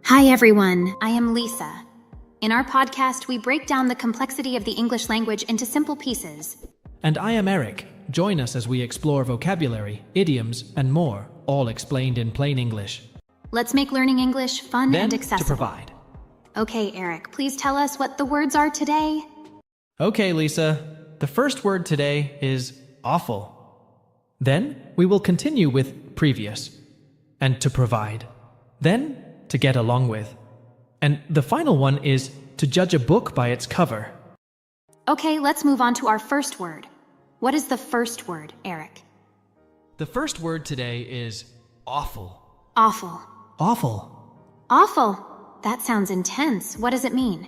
Hi everyone, I am Lisa. In our podcast, we break down the complexity of the English language into simple pieces. And I am Eric. Join us as we explore vocabulary, idioms, and more, all explained in plain English. Let's make learning English fun Then, and to accessible. provide. Okay, Eric, please tell us what the words are today. Okay, Lisa. The first word today is awful. Then, we will continue with previous and to provide. Then, to get along with. And the final one is to judge a book by its cover. Okay, let's move on to our first word. What is the first word, Eric? The first word today is awful. Awful. Awful. Awful. That sounds intense. What does it mean?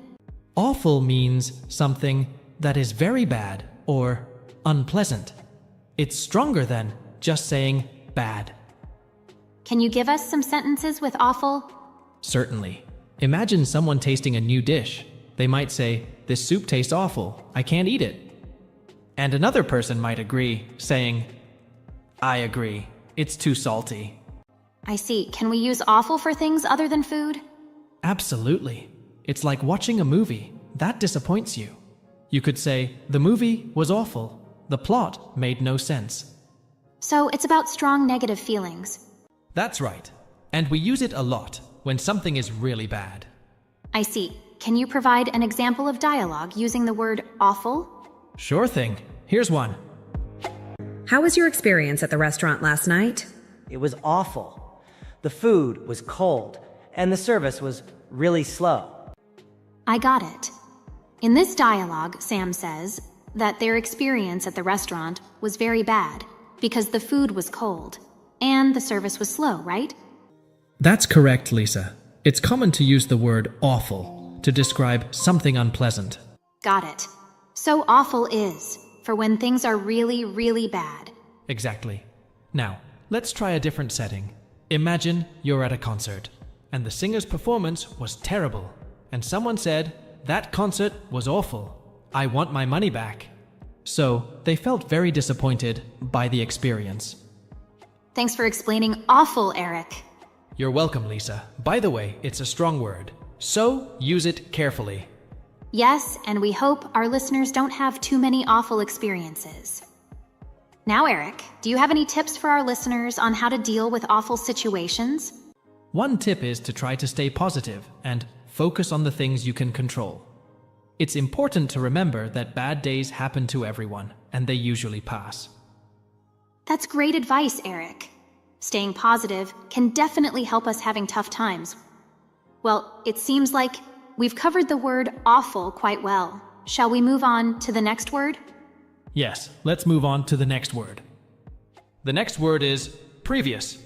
Awful means something that is very bad or unpleasant. It's stronger than just saying bad. Can you give us some sentences with awful? Certainly. Imagine someone tasting a new dish. They might say, "This soup tastes awful. I can't eat it." And another person might agree, saying, "I agree. It's too salty." I see. Can we use awful for things other than food? Absolutely. It's like watching a movie. That disappoints you. You could say, "The movie was awful. The plot made no sense." So it's about strong negative feelings. That's right. And we use it a lot when something is really bad. I see. Can you provide an example of dialogue using the word awful? Sure thing. Here's one. How was your experience at the restaurant last night? It was awful. The food was cold, and the service was really slow. I got it. In this dialogue, Sam says that their experience at the restaurant was very bad because the food was cold and the service was slow, right? That's correct, Lisa. It's common to use the word awful to describe something unpleasant. Got it. So awful is for when things are really, really bad. Exactly. Now, let's try a different setting. Imagine you're at a concert, and the singer's performance was terrible, and someone said, "That concert was awful. I want my money back." So, they felt very disappointed by the experience. Thanks for explaining awful, Eric. You're welcome, Lisa. By the way, it's a strong word, so use it carefully. Yes, and we hope our listeners don't have too many awful experiences. Now, Eric, do you have any tips for our listeners on how to deal with awful situations? One tip is to try to stay positive and focus on the things you can control. It's important to remember that bad days happen to everyone, and they usually pass. That's great advice, Eric. Staying positive can definitely help us having tough times. Well, it seems like we've covered the word awful quite well. Shall we move on to the next word? Yes, let's move on to the next word. The next word is previous.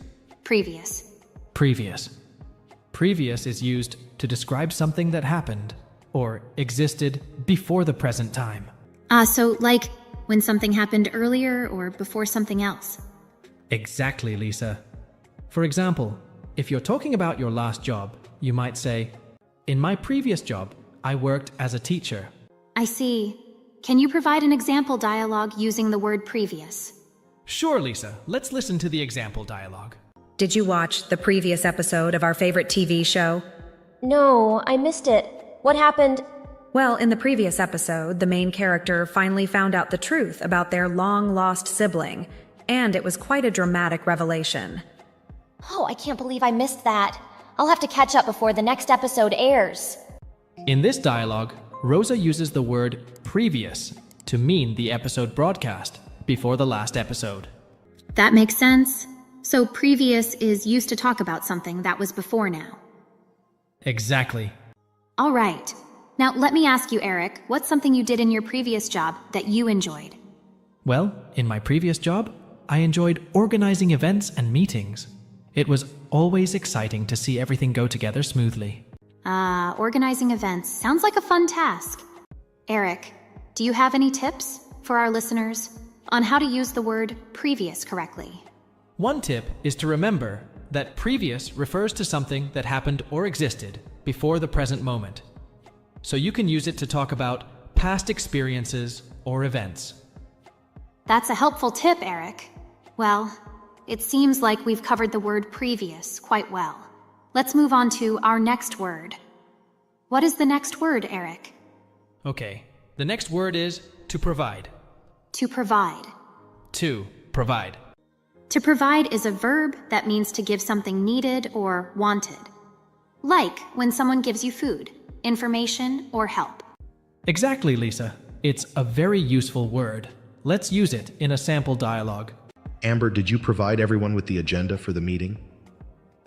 Previous. Previous. Previous is used to describe something that happened or existed before the present time. So like when something happened earlier or before something else. Exactly, Lisa. For example, if you're talking about your last job, you might say, "In my previous job, I worked as a teacher." I see. Can you provide an example dialogue using the word previous? Sure, Lisa. Let's listen to the example dialogue. Did you watch the previous episode of our favorite TV show? No, I missed it. What happened? Well, in the previous episode, the main character finally found out the truth about their long-lost sibling, and it was quite a dramatic revelation. Oh, I can't believe I missed that. I'll have to catch up before the next episode airs. In this dialogue, Rosa uses the word previous to mean the episode broadcast before the last episode. That makes sense. So previous is used to talk about something that was before now. Exactly. All right. Now let me ask you, Eric, what's something you did in your previous job that you enjoyed? Well, in my previous job, I enjoyed organizing events and meetings. It was always exciting to see everything go together smoothly. Organizing events. Sounds like a fun task. Eric, do you have any tips for our listeners on how to use the word previous correctly? One tip is to remember that previous refers to something that happened or existed before the present moment. So you can use it to talk about past experiences or events. That's a helpful tip, Eric. Well, it seems like we've covered the word previous quite well. Let's move on to our next word. What is the next word, Eric? Okay, the next word is to provide. To provide. To provide. To provide is a verb that means to give something needed or wanted. Like when someone gives you food, information, or help. Exactly, Lisa. It's a very useful word. Let's use it in a sample dialogue. Amber, did you provide everyone with the agenda for the meeting?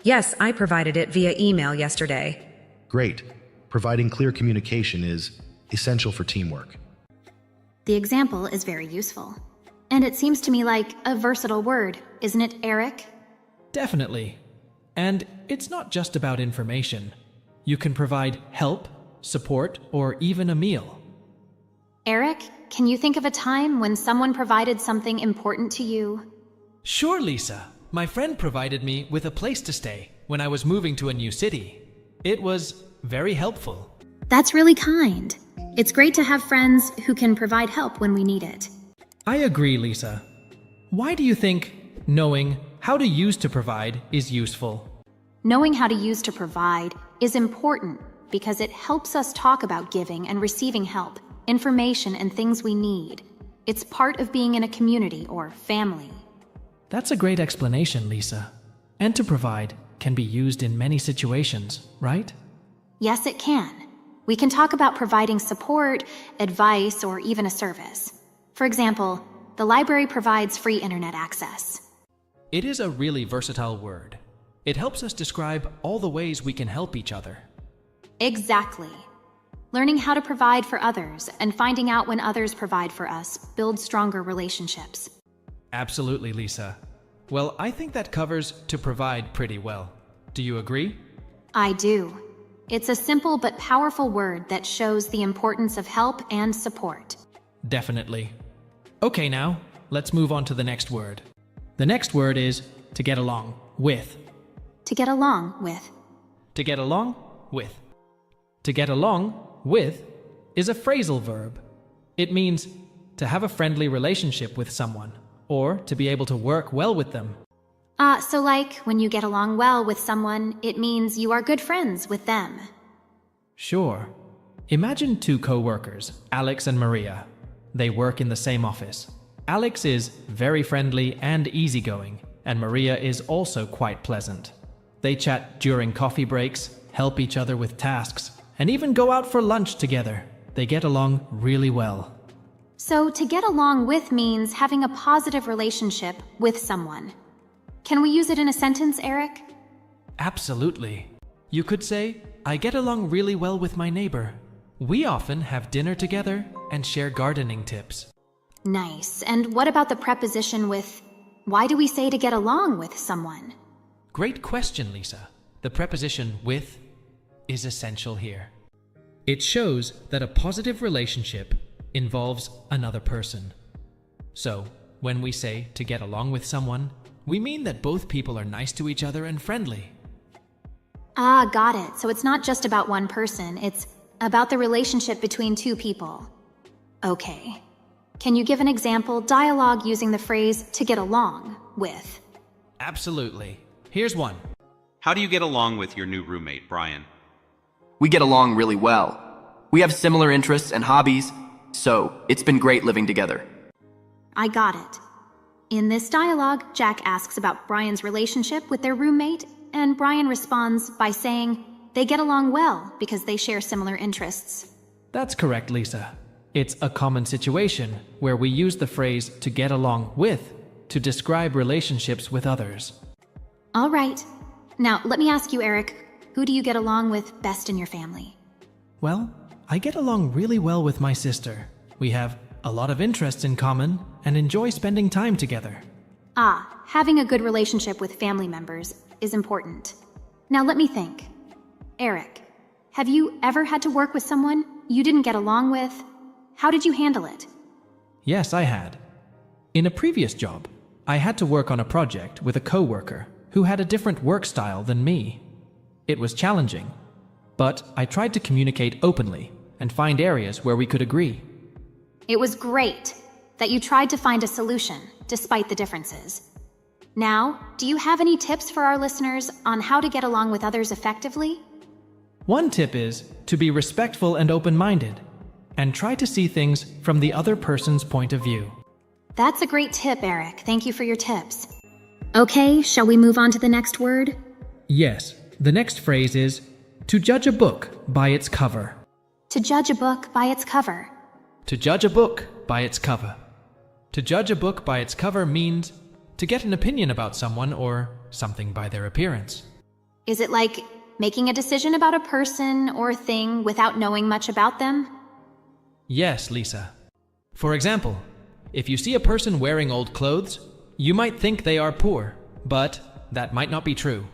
Yes, I provided it via email yesterday. Great. Providing clear communication is essential for teamwork. The example is very useful. And it seems to me like a versatile word, isn't it, Eric? Definitely. And it's not just about information. You can provide help, support, or even a meal. Eric, can you think of a time when someone provided something important to you? Sure, Lisa. My friend provided me with a place to stay when I was moving to a new city. It was very helpful. That's really kind. It's great to have friends who can provide help when we need it. I agree, Lisa. Why do you think knowing how to use to provide is useful? Knowing how to use to provide is important because it helps us talk about giving and receiving help, information, and things we need. It's part of being in a community or family. That's a great explanation, Lisa. And to provide can be used in many situations, right? Yes, it can. We can talk about providing support, advice, or even a service. For example, the library provides free internet access. It is a really versatile word. It helps us describe all the ways we can help each other. Exactly. Learning how to provide for others and finding out when others provide for us builds stronger relationships. Absolutely, Lisa. Well, I think that covers to provide pretty well. Do you agree? I do. It's a simple but powerful word that shows the importance of help and support. Definitely. Okay, now, let's move on to the next word. The next word is to get along with. To get along with. To get along with. To get along with is a phrasal verb. It means to have a friendly relationship with someone, or to be able to work well with them. So like when you get along well with someone, it means you are good friends with them. Sure. Imagine two co-workers, Alex and Maria. They work in the same office. Alex is very friendly and easygoing, and Maria is also quite pleasant. They chat during coffee breaks, help each other with tasks, and even go out for lunch together. They get along really well. So to get along with means having a positive relationship with someone. Can we use it in a sentence, Eric? Absolutely. You could say, I get along really well with my neighbor. We often have dinner together and share gardening tips. Nice. And what about the preposition with? Why do we say to get along with someone? Great question, Lisa. The preposition with is essential here. It shows that a positive relationship involves another person. So, when we say to get along with someone, we mean that both people are nice to each other and friendly. Ah, got it. So it's not just about one person, it's about the relationship between two people. Okay. Can you give an example dialogue using the phrase to get along with? Absolutely. Here's one. How do you get along with your new roommate, Brian? We get along really well. We have similar interests and hobbies, so it's been great living together. I got it. In this dialogue, Jack asks about Brian's relationship with their roommate, and Brian responds by saying they get along well because they share similar interests. That's correct, Lisa. It's a common situation where we use the phrase to get along with to describe relationships with others. All right. Now, let me ask you, Eric, who do you get along with best in your family? Well, I get along really well with my sister. We have a lot of interests in common and enjoy spending time together. Ah, having a good relationship with family members is important. Now let me think. Eric, have you ever had to work with someone you didn't get along with? How did you handle it? Yes, I had. In a previous job, I had to work on a project with a coworker who had a different work style than me. It was challenging, but I tried to communicate openly and find areas where we could agree. It was great that you tried to find a solution despite the differences. Now, do you have any tips for our listeners on how to get along with others effectively? One tip is to be respectful and open-minded, and try to see things from the other person's point of view. That's a great tip, Eric. Thank you for your tips. Okay, shall we move on to the next word? Yes, the next phrase is to judge a book by its cover. To judge a book by its cover. To judge a book by its cover. To judge a book by its cover means to get an opinion about someone or something by their appearance. Is it like making a decision about a person or thing without knowing much about them? Yes, Lisa. For example, if you see a person wearing old clothes, you might think they are poor, but that might not be true.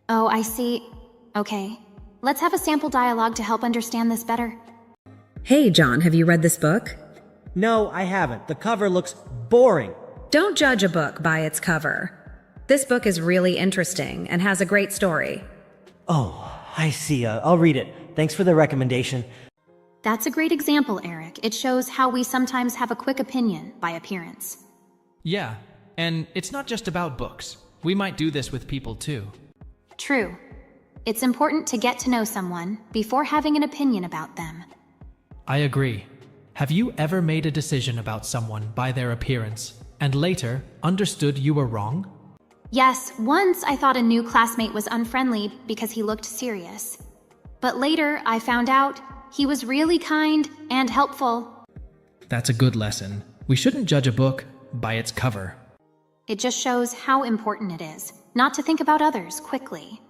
Oh, I see. Okay. Let's have a sample dialogue to help understand this better. Hey, John, have you read this book? No, I haven't. The cover looks boring. Don't judge a book by its cover. This book is really interesting and has a great story. Oh, I see. I'll read it. Thanks for the recommendation. That's a great example, Eric. It shows how we sometimes have a quick opinion by appearance. Yeah, and it's not just about books. We might do this with people too. True. It's important to get to know someone before having an opinion about them. I agree. Have you ever made a decision about someone by their appearance and later understood you were wrong? Yes, once I thought a new classmate was unfriendly because he looked serious. But later I found out he was really kind and helpful. That's a good lesson. We shouldn't judge a book by its cover. It just shows how important it is not to think about others quickly.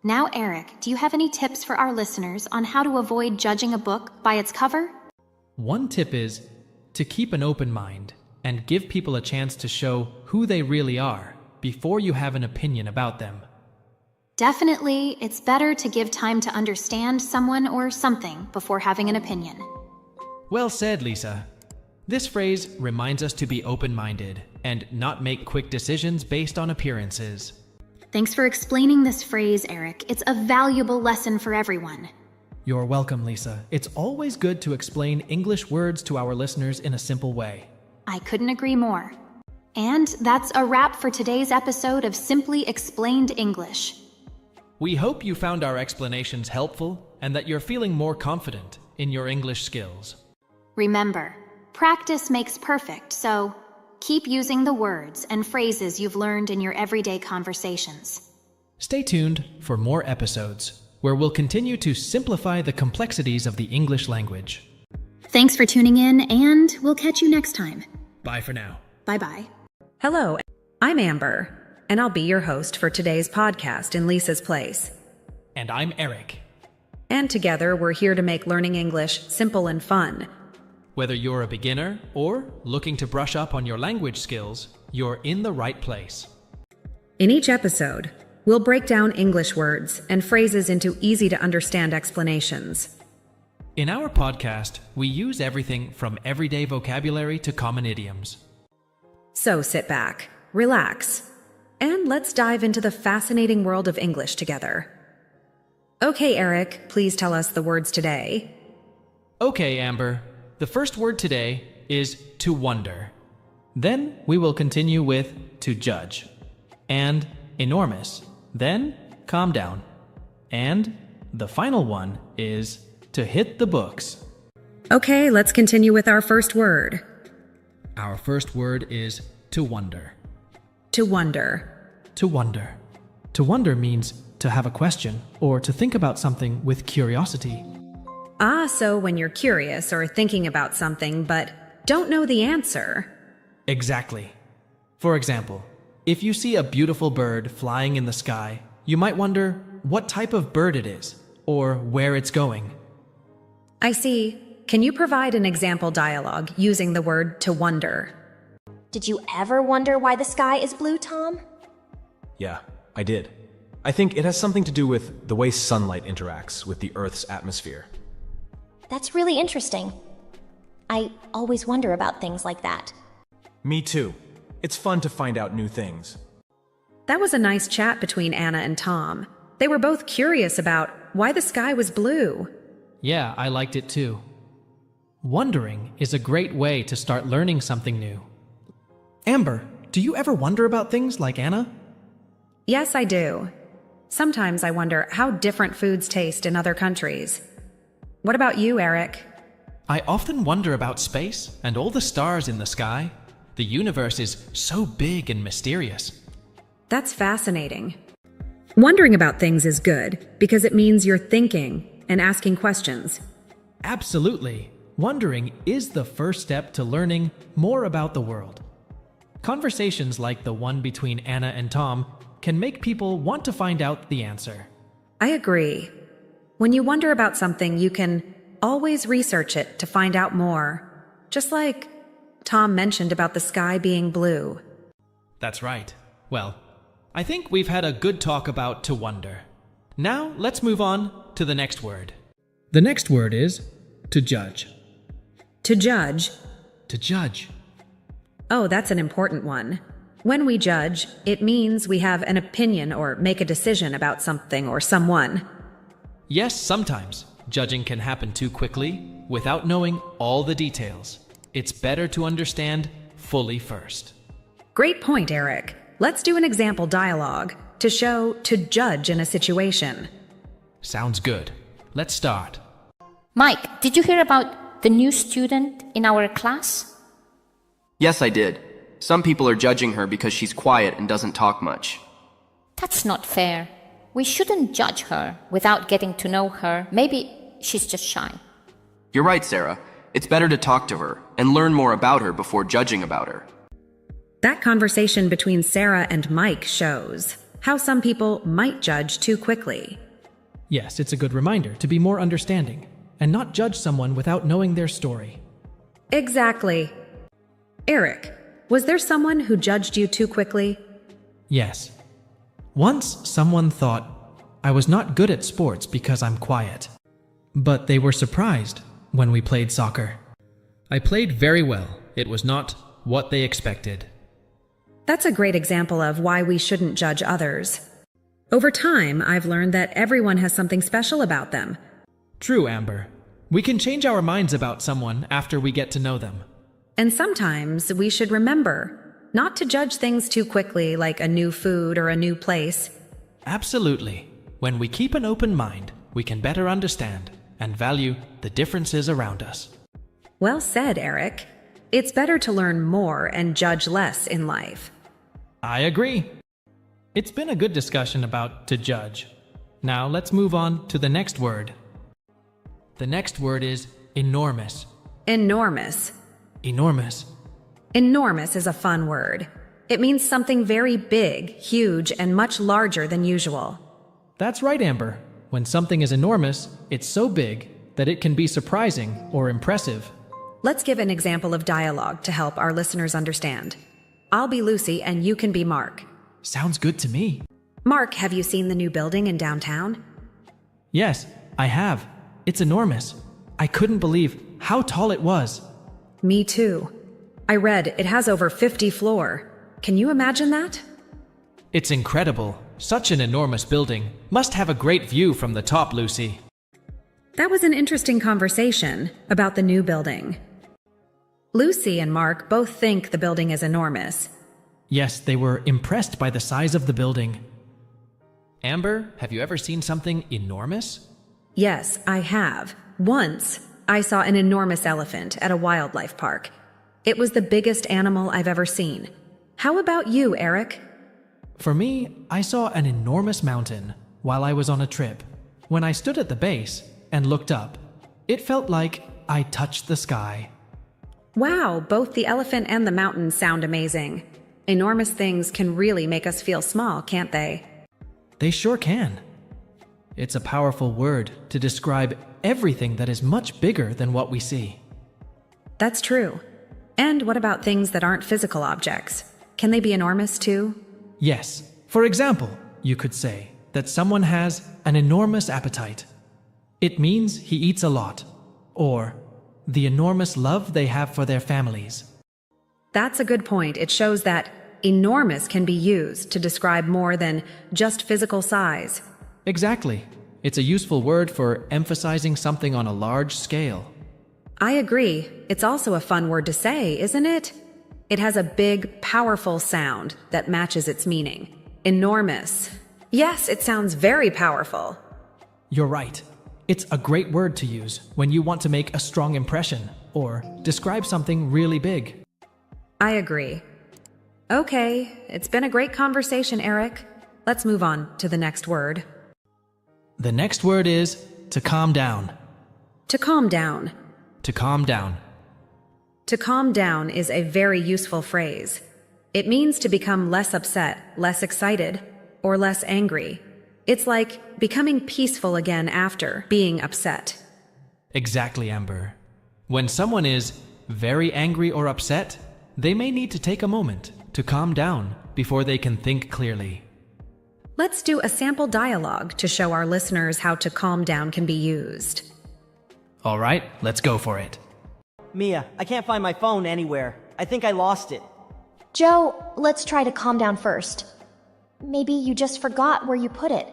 Now, Eric, do you have any tips for our listeners on how to avoid judging a book by its cover? One tip is to keep an open mind and give people a chance to show who they really are before you have an opinion about them. Definitely, it's better to give time to understand someone or something before having an opinion. Well said, Lisa. This phrase reminds us to be open-minded and not make quick decisions based on appearances. Thanks for explaining this phrase, Eric. It's a valuable lesson for everyone. You're welcome, Lisa. It's always good to explain English words to our listeners in a simple way. I couldn't agree more. And that's a wrap for today's episode of Simply Explained English. We hope you found our explanations helpful and that you're feeling more confident in your English skills. Remember, practice makes perfect, so keep using the words and phrases you've learned in your everyday conversations. Stay tuned for more episodes where we'll continue to simplify the complexities of the English language. Thanks for tuning in, and we'll catch you next time. Bye for now. Bye-bye. Hello, I'm Amber, and I'll be your host for today's podcast in Lisa's place. And I'm Eric. And together, we're here to make learning English simple and fun. Whether you're a beginner or looking to brush up on your language skills, you're in the right place. In each episode, we'll break down English words and phrases into easy-to-understand explanations. In our podcast, we use everything from everyday vocabulary to common idioms. So sit back, relax, and let's dive into the fascinating world of English together. Okay, Eric, please tell us the words today. Okay, Amber. The first word today is to wonder. Then we will continue with to judge. And enormous. Then calm down. And the final one is to hit the books. Okay, let's continue with our first word. Our first word is to wonder. To wonder. To wonder. To wonder means to have a question or to think about something with curiosity. Ah, so when you're curious or thinking about something but don't know the answer. Exactly. For example, if you see a beautiful bird flying in the sky, you might wonder what type of bird it is or where it's going. I see. Can you provide an example dialogue using the word to wonder? Did you ever wonder why the sky is blue, Tom? Yeah, I did. I think it has something to do with the way sunlight interacts with the Earth's atmosphere. That's really interesting. I always wonder about things like that. Me too. It's fun to find out new things. That was a nice chat between Anna and Tom. They were both curious about why the sky was blue. Yeah, I liked it too. Wondering is a great way to start learning something new. Amber, do you ever wonder about things like Anna? Yes, I do. Sometimes I wonder how different foods taste in other countries. What about you, Eric? I often wonder about space and all the stars in the sky. The universe is so big and mysterious. That's fascinating. Wondering about things is good because it means you're thinking and asking questions. Absolutely. Wondering is the first step to learning more about the world. Conversations like the one between Anna and Tom can make people want to find out the answer. I agree. When you wonder about something, you can always research it to find out more. Just like Tom mentioned about the sky being blue. That's right. Well, I think we've had a good talk about to wonder. Now let's move on to the next word. The next word is to judge. To judge. To judge. Oh, that's an important one. When we judge, it means we have an opinion or make a decision about something or someone. Yes, sometimes judging can happen too quickly without knowing all the details. It's better to understand fully first. Great point, Eric. Let's do an example dialogue to show to judge in a situation. Sounds good. Let's start. Mike, did you hear about the new student in our class? Yes, I did. Some people are judging her because she's quiet and doesn't talk much. That's not fair. We shouldn't judge her without getting to know her. Maybe she's just shy. You're right, Sarah. It's better to talk to her and learn more about her before judging about her. That conversation between Sarah and Mike shows how some people might judge too quickly. Yes, it's a good reminder to be more understanding and not judge someone without knowing their story. Exactly. Eric, was there someone who judged you too quickly? Yes. Once someone thought I was not good at sports because I'm quiet. But they were surprised when we played soccer. I played very well. It was not what they expected. That's a great example of why we shouldn't judge others. Over time, I've learned that everyone has something special about them. True, Amber. We can change our minds about someone after we get to know them. And sometimes we should remember not to judge things too quickly, like a new food or a new place. Absolutely. When we keep an open mind, we can better understand and value the differences around us. Well said, Eric. It's better to learn more and judge less in life. I agree. It's been a good discussion about to judge. Now let's move on to the next word. The next word is enormous. Enormous. Enormous. Enormous is a fun word. It means something very big, huge, and much larger than usual. That's right, Amber. When something is enormous, it's so big that it can be surprising or impressive. Let's give an example of dialogue to help our listeners understand. I'll be Lucy and you can be Mark. Sounds good to me. Mark, have you seen the new building in downtown? Yes, I have. It's enormous. I couldn't believe how tall it was. Me too. I read it has over 50 floors. Can you imagine that? It's incredible. Such an enormous building must have a great view from the top, Lucy. That was an interesting conversation about the new building. Lucy and Mark both think the building is enormous. Yes, they were impressed by the size of the building. Amber, have you ever seen something enormous? Yes, I have. Once, I saw an enormous elephant at a wildlife park. It was the biggest animal I've ever seen. How about you, Eric? For me, I saw an enormous mountain while I was on a trip. When I stood at the base and looked up, it felt like I touched the sky. Wow, both the elephant and the mountain sound amazing. Enormous things can really make us feel small, can't they? They sure can. It's a powerful word to describe everything that is much bigger than what we see. That's true. And what about things that aren't physical objects? Can they be enormous too? Yes. For example, you could say that someone has an enormous appetite. It means he eats a lot. Or the enormous love they have for their families. That's a good point. It shows that enormous can be used to describe more than just physical size. Exactly. It's a useful word for emphasizing something on a large scale. I agree. It's also a fun word to say, isn't it? It has a big, powerful sound that matches its meaning. Enormous. Yes, it sounds very powerful. You're right. It's a great word to use when you want to make a strong impression or describe something really big. I agree. Okay, it's been a great conversation, Eric. Let's move on to the next word. The next word is to calm down. To calm down. To calm down. To calm down is a very useful phrase. It means to become less upset, less excited, or less angry. It's like becoming peaceful again after being upset. Exactly, Amber. When someone is very angry or upset, they may need to take a moment to calm down before they can think clearly. Let's do a sample dialogue to show our listeners how to calm down can be used. All right, let's go for it. Mia, I can't find my phone anywhere. I think I lost it. Joe, let's try to calm down first. Maybe you just forgot where you put it.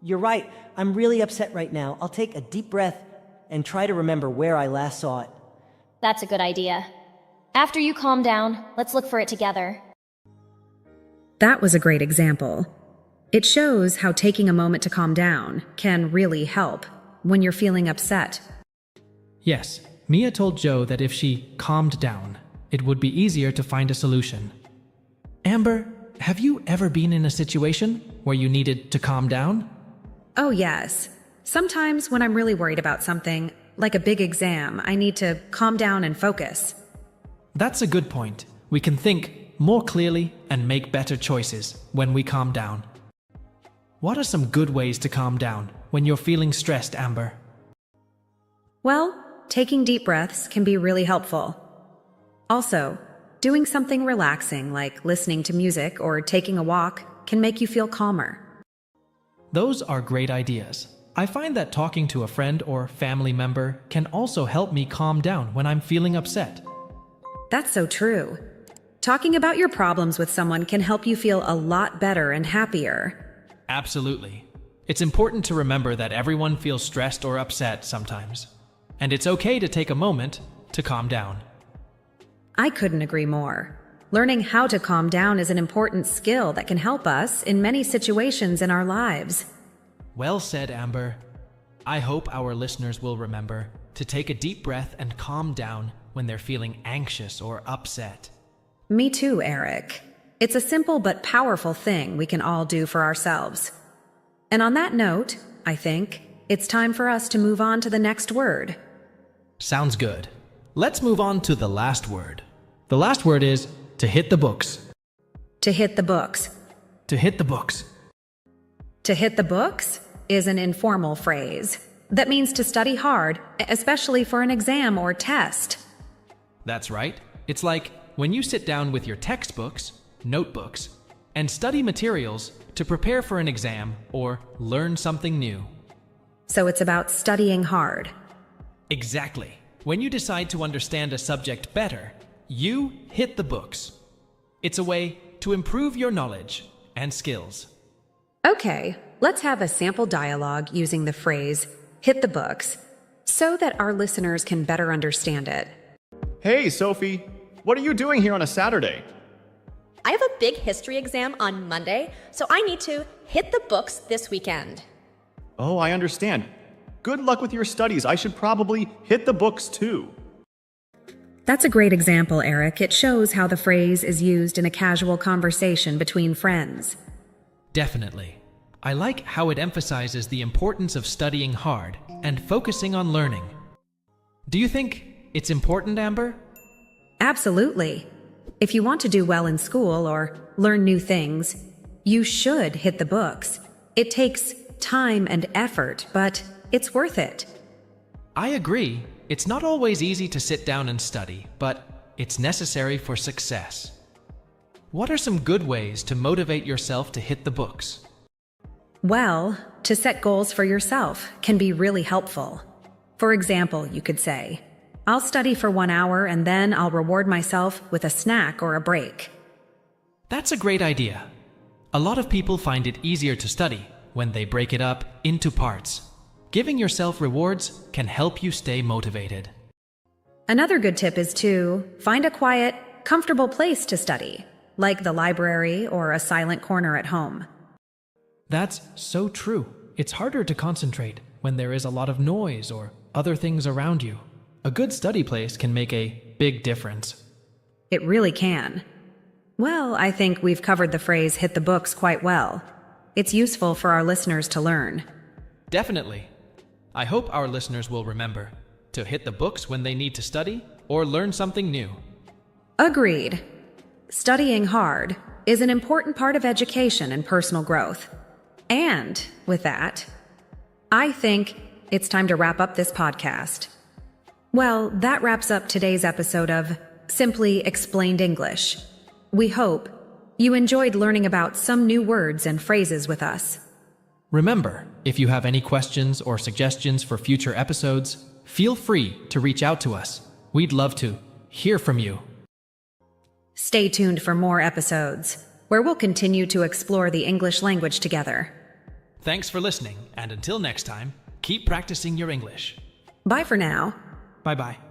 You're right. I'm really upset right now. I'll take a deep breath and try to remember where I last saw it. That's a good idea. After you calm down, let's look for it together. That was a great example. It shows how taking a moment to calm down can really help when you're feeling upset. Yes, Mia told Joe that if she calmed down, it would be easier to find a solution. Amber, have you ever been in a situation where you needed to calm down? Oh, yes. Sometimes when I'm really worried about something, like a big exam, I need to calm down and focus. That's a good point. We can think more clearly and make better choices when we calm down. What are some good ways to calm down when you're feeling stressed, Amber? Well, taking deep breaths can be really helpful. Also, doing something relaxing like listening to music or taking a walk can make you feel calmer. Those are great ideas. I find that talking to a friend or family member can also help me calm down when I'm feeling upset. That's so true. Talking about your problems with someone can help you feel a lot better and happier. Absolutely. It's important to remember that everyone feels stressed or upset sometimes. And it's okay to take a moment to calm down. I couldn't agree more. Learning how to calm down is an important skill that can help us in many situations in our lives. Well said, Amber. I hope our listeners will remember to take a deep breath and calm down when they're feeling anxious or upset. Me too, Eric. It's a simple but powerful thing we can all do for ourselves. And on that note, I think it's time for us to move on to the next word. Sounds good. Let's move on to the last word. The last word is to hit the books. To hit the books. To hit the books. To hit the books is an informal phrase that means to study hard, especially for an exam or test. That's right. It's like when you sit down with your textbooks, notebooks, and study materials to prepare for an exam or learn something new. So it's about studying hard. Exactly. When you decide to understand a subject better, you hit the books. It's a way to improve your knowledge and skills. Okay, let's have a sample dialogue using the phrase, hit the books, so that our listeners can better understand it. Hey, Sophie. What are you doing here on a Saturday? I have a big history exam on Monday, so I need to hit the books this weekend. Oh, I understand. Good luck with your studies. I should probably hit the books too. That's a great example, Eric. It shows how the phrase is used in a casual conversation between friends. Definitely. I like how it emphasizes the importance of studying hard and focusing on learning. Do you think it's important, Amber? Absolutely. If you want to do well in school or learn new things, you should hit the books. It takes time and effort, but it's worth it. I agree. It's not always easy to sit down and study, but it's necessary for success. What are some good ways to motivate yourself to hit the books? Well, to set goals for yourself can be really helpful. For example, you could say, I'll study for 1 hour and then I'll reward myself with a snack or a break. That's a great idea. A lot of people find it easier to study when they break it up into parts. Giving yourself rewards can help you stay motivated. Another good tip is to find a quiet, comfortable place to study, like the library or a silent corner at home. That's so true. It's harder to concentrate when there is a lot of noise or other things around you. A good study place can make a big difference. It really can. Well, I think we've covered the phrase hit the books quite well. It's useful for our listeners to learn. Definitely. I hope our listeners will remember to hit the books when they need to study or learn something new. Agreed. Studying hard is an important part of education and personal growth. And with that, I think it's time to wrap up this podcast. Well, that wraps up today's episode of Simply Explained English. We hope you enjoyed learning about some new words and phrases with us. Remember, if you have any questions or suggestions for future episodes, feel free to reach out to us. We'd love to hear from you. Stay tuned for more episodes, where we'll continue to explore the English language together. Thanks for listening, and until next time, keep practicing your English. Bye for now. Bye-bye.